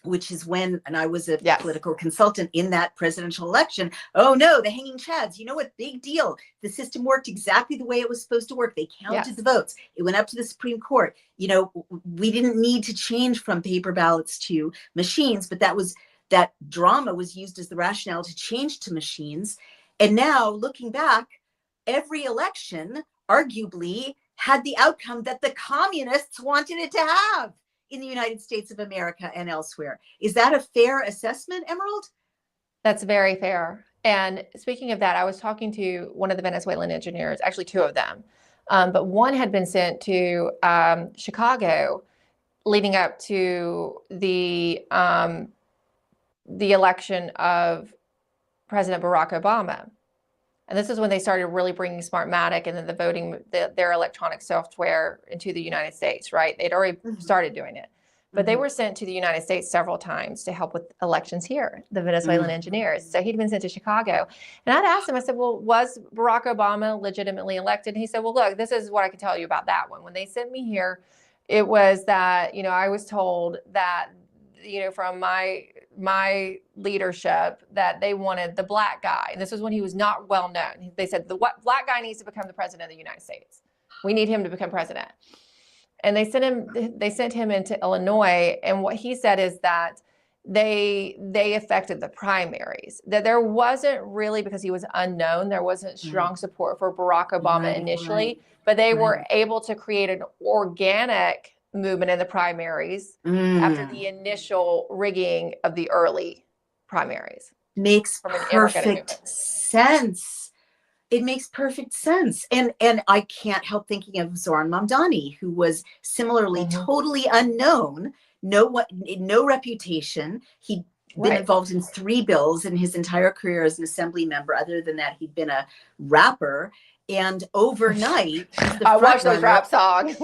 Speaker 2: which is when, and I was a political consultant in that presidential election. Oh no, the hanging chads, you know what? Big deal. The system worked exactly the way it was supposed to work. They counted the votes. It went up to the Supreme Court. We didn't need to change from paper ballots to machines, but that drama was used as the rationale to change to machines. And now looking back, every election arguably had the outcome that the communists wanted it to have in the United States of America and elsewhere. Is that a fair assessment, Emerald?
Speaker 1: That's very fair. And speaking of that, I was talking to one of the Venezuelan engineers, actually two of them, but one had been sent to Chicago leading up to the election of President Barack Obama. And this is when they started really bringing Smartmatic and then the voting, their electronic software into the United States, right? They'd already started doing it. But they were sent to the United States several times to help with elections here, the Venezuelan engineers. So he'd been sent to Chicago. And I'd asked him, I said, well, was Barack Obama legitimately elected? And he said, well, look, this is what I can tell you about that one. When they sent me here, it was that, I was told that, from my my leadership that they wanted the black guy. And this was when he was not well known. They said the black guy needs to become the president of the United States. We need him to become president. And they sent him into Illinois. And what he said is that they affected the primaries, that there wasn't really, because he was unknown, there wasn't strong support for Barack Obama initially, but they were able to create an organic movement in the primaries after the initial rigging of the early primaries.
Speaker 2: Makes perfect sense. It makes perfect sense. And I can't help thinking of Zoran Mamdani, who was similarly totally unknown, no reputation. He'd been involved in 3 bills in his entire career as an assembly member. Other than that, he'd been a rapper. And overnight,
Speaker 1: I watched those rap songs.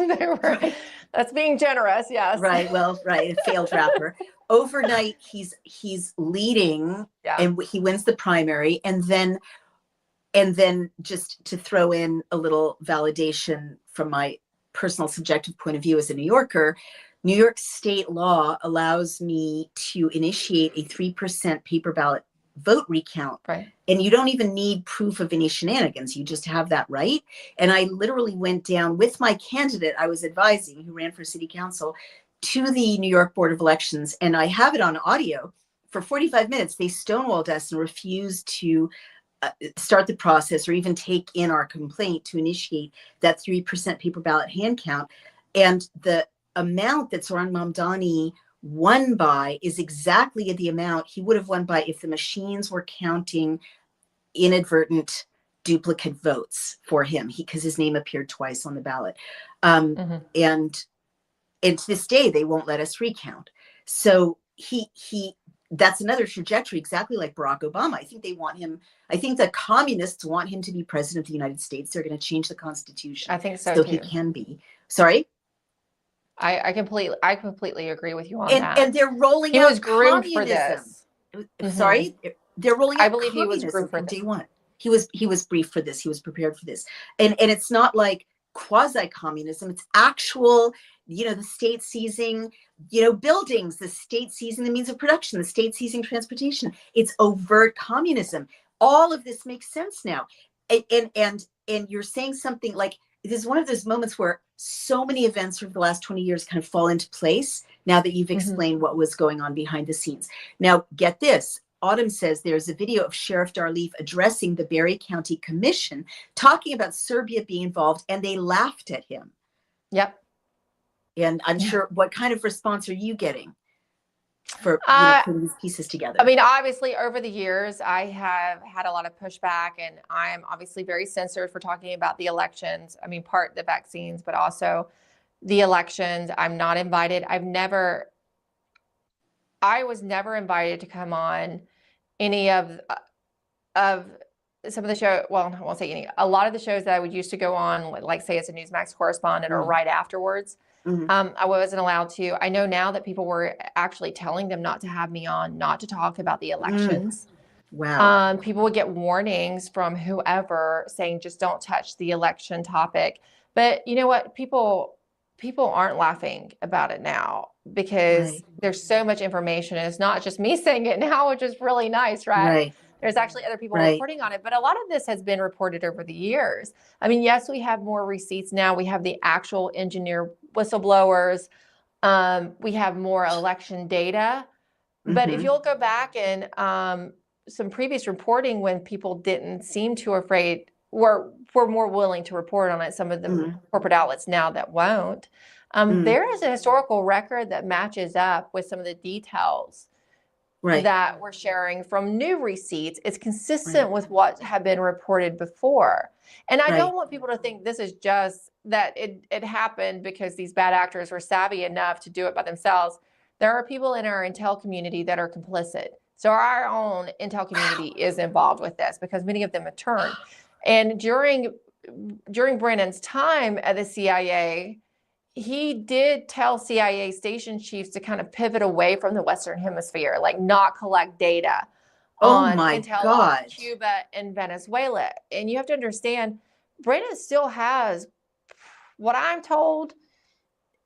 Speaker 1: That's being generous, yes.
Speaker 2: Right. Well, a failed rapper. Overnight, he's leading, and he wins the primary, and then just to throw in a little validation from my personal subjective point of view as a New Yorker, New York state law allows me to initiate a 3% paper ballot vote recount.
Speaker 1: Right.
Speaker 2: And you don't even need proof of any shenanigans. You just have that right. And I literally went down with my candidate I was advising, who ran for city council, to the New York Board of Elections. And I have it on audio. For 45 minutes, they stonewalled us and refused to start the process or even take in our complaint to initiate that 3% paper ballot hand count. And the amount that Zoran Mamdani won by is exactly the amount he would have won by if the machines were counting inadvertent duplicate votes for him, because his name appeared twice on the ballot. And to this day, they won't let us recount. So that's another trajectory, exactly like Barack Obama. I think they want him. I think the communists want him to be president of the United States. They're going to change the Constitution.
Speaker 1: I think so too.
Speaker 2: He can be. Sorry.
Speaker 1: I completely agree with you on
Speaker 2: that. And they're rolling out.
Speaker 1: He was groomed for this.
Speaker 2: Sorry, they're rolling out.
Speaker 1: I believe he was groomed for
Speaker 2: day one. He was briefed for this. He was prepared for this. And it's not like quasi-communism. It's actual, the state seizing, buildings, the state seizing the means of production, the state seizing transportation. It's overt communism. All of this makes sense now. And you're saying something like, this is one of those moments where so many events over the last 20 years kind of fall into place now that you've explained what was going on behind the scenes. Now, get this. Autumn says there's a video of Sheriff Darleaf addressing the Barry County Commission, talking about Serbia being involved, and they laughed at him.
Speaker 1: Yep.
Speaker 2: And I'm sure, what kind of response are you getting for putting these pieces together?
Speaker 1: I mean, obviously, over the years, I have had a lot of pushback, and I'm obviously very censored for talking about the elections. I mean, part the vaccines, but also the elections. I'm not invited. I was never invited to come on any of some of the show. Well, I won't say any. A lot of the shows that I would used to go on, like say as a Newsmax correspondent or right afterwards. I wasn't allowed to. I know now that people were actually telling them not to have me on, not to talk about the elections.
Speaker 2: Wow.
Speaker 1: People would get warnings from whoever saying, just don't touch the election topic. But you know what? People aren't laughing about it now because there's so much information, and it's not just me saying it now, which is really nice, right? There's actually other people reporting on it, but a lot of this has been reported over the years. I mean, yes, we have more receipts now. We have the actual engineer whistleblowers. We have more election data. But if you'll go back and some previous reporting when people didn't seem too afraid, were more willing to report on it, some of the corporate outlets now that won't. There is a historical record that matches up with some of the details that we're sharing from new receipts. It's consistent with what had been reported before. And I don't want people to think this is just that it happened because these bad actors were savvy enough to do it by themselves. There are people in our intel community that are complicit. So our own intel community is involved with this because many of them have turned. And during Brennan's time at the CIA, he did tell CIA station chiefs to kind of pivot away from the Western Hemisphere, like not collect data on intel on Cuba and Venezuela. And you have to understand, Brennan still has, what I'm told,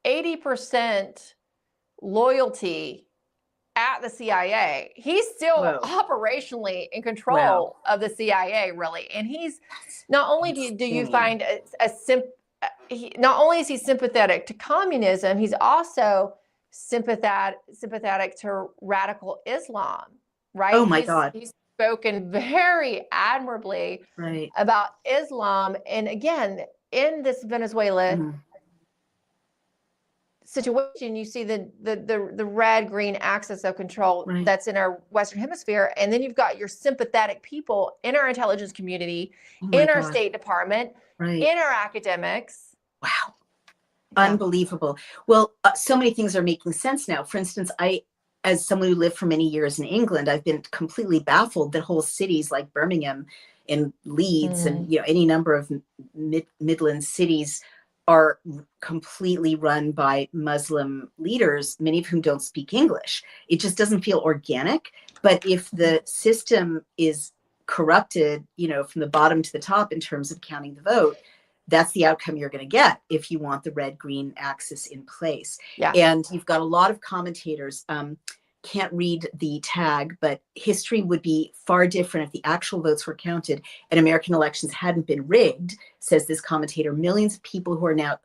Speaker 1: 80% loyalty at the CIA. He's still
Speaker 2: Whoa.
Speaker 1: operationally in
Speaker 2: Wow.
Speaker 1: control of the CIA, really. And he's not only do you find not only is he sympathetic to communism, he's also sympathetic to radical Islam, right?
Speaker 2: Oh my God.
Speaker 1: He's spoken very admirably
Speaker 2: Right.
Speaker 1: about Islam. And again, in this Venezuela situation, you see the red-green axis of control that's in our Western Hemisphere, and then you've got your sympathetic people in our intelligence community, in our State Department, in our academics.
Speaker 2: Wow. Unbelievable. Well, so many things are making sense now. For instance, as someone who lived for many years in England, I've been completely baffled that whole cities like Birmingham and Leeds and any number of Midland cities are completely run by Muslim leaders, many of whom don't speak English. It just doesn't feel organic. But if the system is corrupted, from the bottom to the top in terms of counting the vote, that's the outcome you're going to get if you want the red-green axis in place.
Speaker 1: Yeah.
Speaker 2: And you've got a lot of commentators, can't read the tag, but history would be far different if the actual votes were counted and American elections hadn't been rigged, says this commentator. Millions of people who are now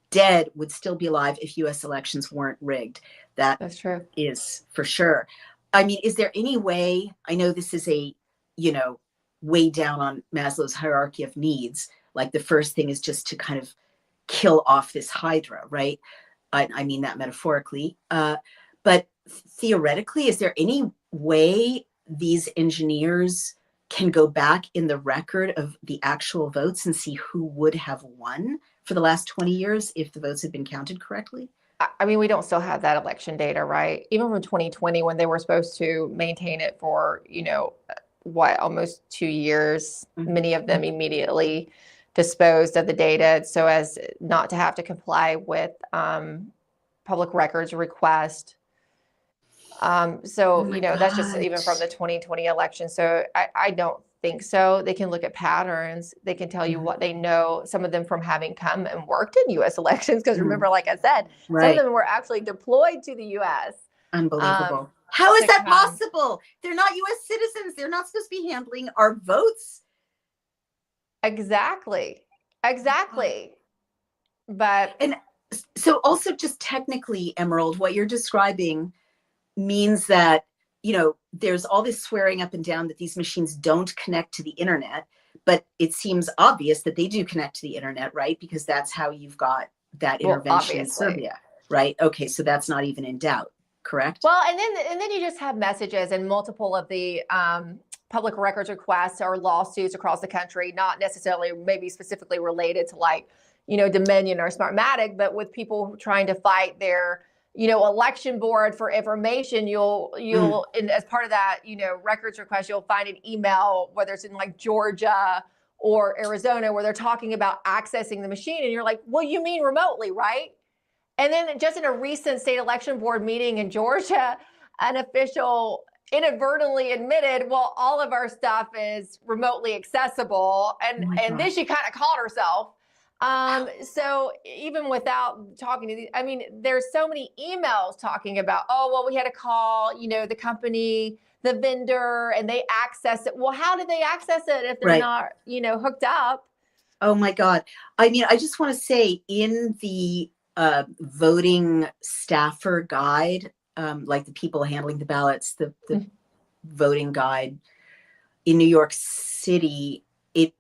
Speaker 2: dead would still be alive if US elections weren't rigged. That's true. Is for sure. I mean, is there any way, I know this is way down on Maslow's hierarchy of needs, like the first thing is just to kind of kill off this hydra, right? I mean that metaphorically. But theoretically, is there any way these engineers can go back in the record of the actual votes and see who would have won for the last 20 years if the votes had been counted correctly?
Speaker 1: I mean, we don't still have that election data, right? Even from 2020, when they were supposed to maintain it for, almost 2 years, many of them immediately disposed of the data so as not to have to comply with public records request. That's just even from the 2020 election. So I don't think so. They can look at patterns. They can tell you what they know, some of them from having come and worked in U.S. elections. Because remember, like I said, some of them were actually deployed to the U.S.
Speaker 2: Unbelievable. How is that possible? They're not U.S. citizens. They're not supposed to be handling our votes.
Speaker 1: Exactly.
Speaker 2: And so also just technically, Emerald, what you're describing means that, there's all this swearing up and down that these machines don't connect to the internet, but it seems obvious that they do connect to the internet, right? Because that's how you've got that intervention in Serbia, right? Okay, so that's not even in doubt, correct?
Speaker 1: Well, and then you just have messages and multiple of the public records requests or lawsuits across the country, not necessarily maybe specifically related to Dominion or Smartmatic, but with people trying to fight their election board for information. And as part of that, records request, you'll find an email, whether it's in like Georgia or Arizona, where they're talking about accessing the machine. And you're like, well, you mean remotely, right? And then just in a recent state election board meeting in Georgia, an official inadvertently admitted, well, all of our stuff is remotely accessible. And then she kind of caught herself. So even without talking to these, I mean, there's so many emails talking about, oh, well, we had to call, the company, the vendor, and they access it. Well, how did they access it if they're not, hooked up?
Speaker 2: Oh my God. I mean, I just want to say in the voting staffer guide, like the people handling the ballots, the voting guide in New York City, it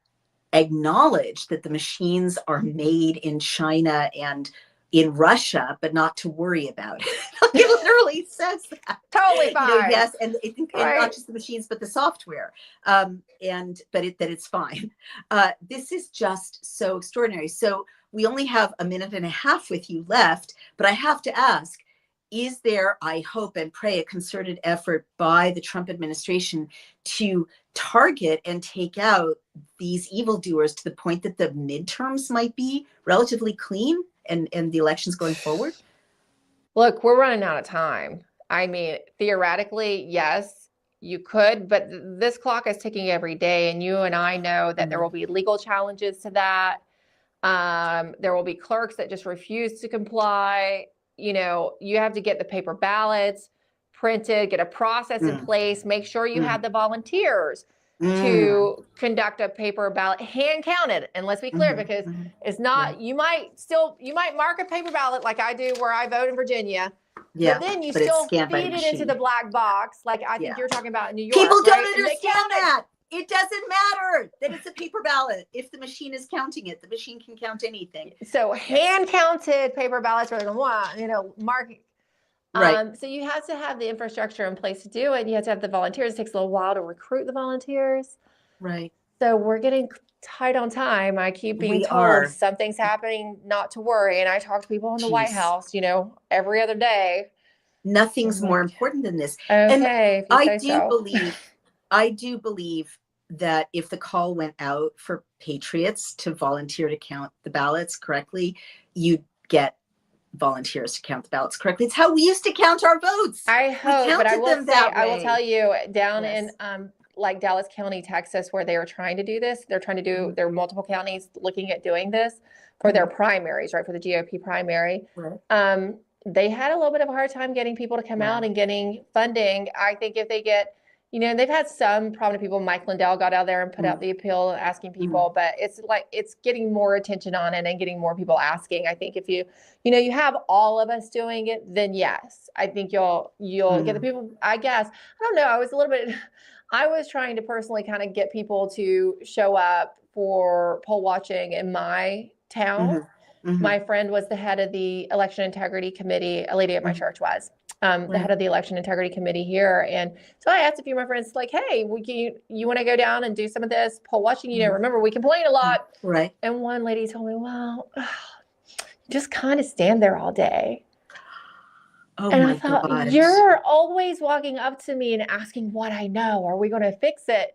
Speaker 2: acknowledged that the machines are made in China and in Russia, but not to worry about it. It literally says that.
Speaker 1: Totally fine.
Speaker 2: Yes, and I think and not just the machines, but the software. That it's fine. This is just so extraordinary. So we only have a minute and a half with you left, but I have to ask, is there, I hope and pray, a concerted effort by the Trump administration to target and take out these evildoers to the point that the midterms might be relatively clean and the elections going forward?
Speaker 1: Look, we're running out of time. I mean, theoretically, yes, you could, but this clock is ticking every day. And you and I know that there will be legal challenges to that. There will be clerks that just refuse to comply. You have to get the paper ballots printed, get a process in place, make sure you have the volunteers
Speaker 2: Mm.
Speaker 1: to conduct a paper ballot, hand counted. And let's be clear, because it's not, you might mark a paper ballot like I do where I vote in Virginia.
Speaker 2: Yeah,
Speaker 1: but then you
Speaker 2: but it's
Speaker 1: still
Speaker 2: scanned by
Speaker 1: feed it
Speaker 2: machine.
Speaker 1: into the black box, like I think you're talking about in New York.
Speaker 2: People don't
Speaker 1: right?
Speaker 2: understand that. It doesn't matter that it's a paper ballot. If the machine is counting it, the machine can count anything.
Speaker 1: So hand counted paper ballots are the marking.
Speaker 2: Right.
Speaker 1: So you have to have the infrastructure in place to do it. And you have to have the volunteers. It takes a little while to recruit the volunteers.
Speaker 2: Right.
Speaker 1: So we're getting tight on time. I keep being told something's happening, not to worry. And I talk to people in the White House, every other day.
Speaker 2: Nothing's more important than this.
Speaker 1: Okay,
Speaker 2: and I do believe that if the call went out for patriots to volunteer to count the ballots correctly, you'd get volunteers to count the ballots correctly. It's how we used to count our votes.
Speaker 1: I hope, but I will tell you, down in like Dallas County, Texas, where they were trying to do this, they're trying to do, there are multiple counties looking at doing this for their primaries, right, for the GOP primary.
Speaker 2: Right.
Speaker 1: They had a little bit of a hard time getting people to come out and getting funding. I think if they get, they've had some prominent people. Mike Lindell got out there and put out the appeal asking people, but it's getting more attention on it and getting more people asking. I think if you have all of us doing it, then yes, I think you'll get the people. I guess, I don't know. I was trying to personally kind of get people to show up for poll watching in my town. My friend was the head of the election integrity committee. A lady at my church was the head of the election integrity committee here. And so I asked a few of my friends, like, hey, you want to go down and do some of this poll watching? Remember, we complain a lot.
Speaker 2: Right.
Speaker 1: And one lady told me, well, just kind of stand there all day.
Speaker 2: Oh,
Speaker 1: and
Speaker 2: my
Speaker 1: I thought,
Speaker 2: God.
Speaker 1: You're always walking up to me and asking what I know. Are we going to fix it?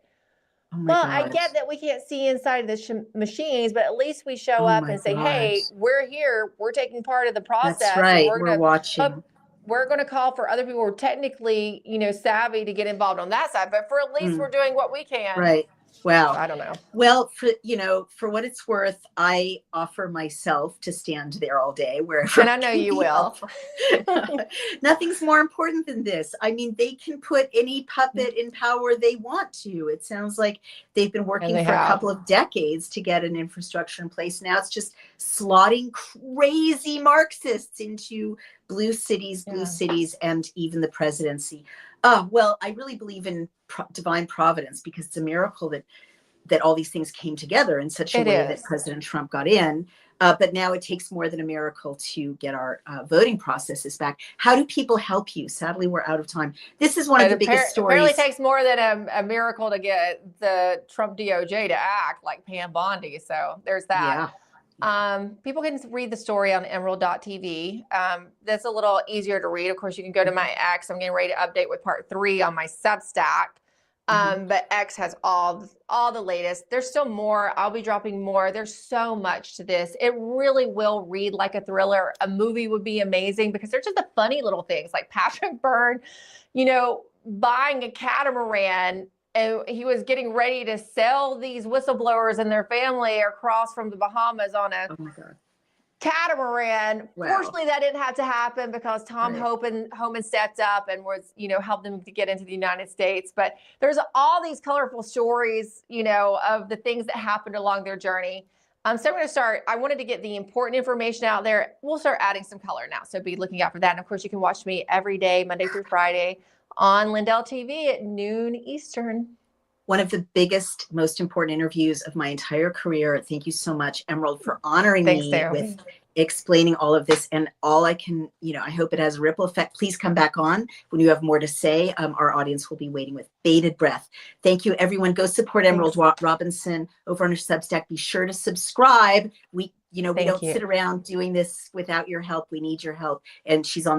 Speaker 1: Well, I get that we can't see inside the machines, but at least we show up and say, hey, we're here. We're taking part of the process.
Speaker 2: That's right. We're watching.
Speaker 1: We're going to call for other people who are technically, savvy to get involved on that side. But for at least we're doing what we can.
Speaker 2: Right. Wow.
Speaker 1: I don't know.
Speaker 2: Well, for what it's worth, I offer myself to stand there all day wherever.
Speaker 1: And I know you will.
Speaker 2: Nothing's more important than this. I mean, they can put any puppet in power they want to. It sounds like they've been working for a couple of decades to get an infrastructure in place. Now it's just slotting crazy Marxists into blue cities, and even the presidency. Well, I really believe in divine providence, because it's a miracle that all these things came together in such a way that President Trump got in. But now it takes more than a miracle to get our voting processes back. How do people help you? Sadly, we're out of time. This is one of the biggest stories.
Speaker 1: It apparently takes more than a miracle to get the Trump DOJ to act, like Pam Bondi. So there's that.
Speaker 2: Yeah.
Speaker 1: People can read the story on emerald.tv. That's a little easier to read. Of course, you can go to my X. I'm getting ready to update with part 3 on my Substack. But X has all the latest. There's still more. I'll be dropping more. There's so much to this. It really will read like a thriller. A movie would be amazing, because they're just the funny little things, like Patrick Byrne, buying a catamaran. And he was getting ready to sell these whistleblowers and their family across from the Bahamas on a catamaran.
Speaker 2: Wow. Fortunately,
Speaker 1: that didn't have to happen, because Tom Homan stepped up and was, helped them to get into the United States. But there's all these colorful stories, of the things that happened along their journey. So I'm going to start. I wanted to get the important information out there. We'll start adding some color now, so be looking out for that. And of course, you can watch me every day, Monday through Friday, on Lindell TV at noon Eastern.
Speaker 2: One of the biggest, most important interviews of my entire career. Thank you so much, Emerald, for honoring me with explaining all of this. And all I can, I hope it has a ripple effect. Please come back on when you have more to say. Our audience will be waiting with bated breath. Thank you, everyone. Go support Emerald Robinson over on her Substack. Be sure to subscribe. We don't sit around doing this without your help. We need your help. And she's on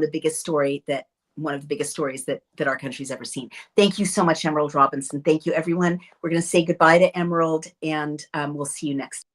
Speaker 2: one of the biggest stories that our country's ever seen. Thank you so much, Emerald Robinson. Thank you, everyone. We're going to say goodbye to Emerald, and we'll see you next.